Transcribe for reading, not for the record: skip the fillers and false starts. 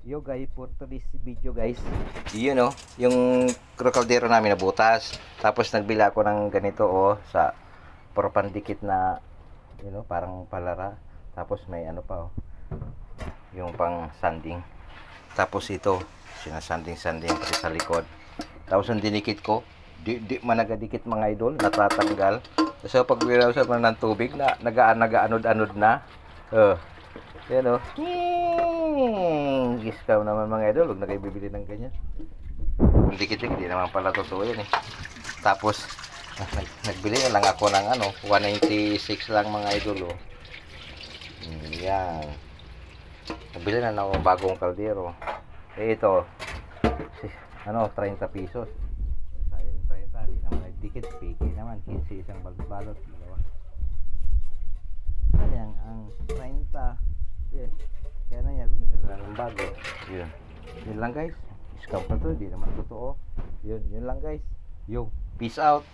Yo guys, for today's video guys, yun oh, yung kaldero namin na butas. Tapos nagbila ako ng ganito oh, sa pandikit na, you know, parang palara. Tapos may ano pa oh, yung pang sanding. Tapos ito, sinasanding-sanding pati sa likod. Tapos ang dinikit ko, di man nagadikit mga idol, natatanggal. So pag binawsan mo ng tubig na nagaanod-anod na. Yan o. Discount naman mga idol. Huwag na kayo bibili ng ganyan. Dikit-dikit. Hindi naman pala totoo yan eh. Tapos, nagbili na lang ako ng ano, 196 lang mga idol oh. Yan. Nagbili na lang ako ng bagong kaldero. Eh ito, ano, 30 pesos. Sayang 30. Di naman nagdikit. Piki naman. 15 isang balot. Dalawa. Sayang ang 30. Yes. Kaya na yan, ng bago. Yun. Yun lang guys. Discount na to, hindi naman totoo. Yun lang guys. Yo, peace out.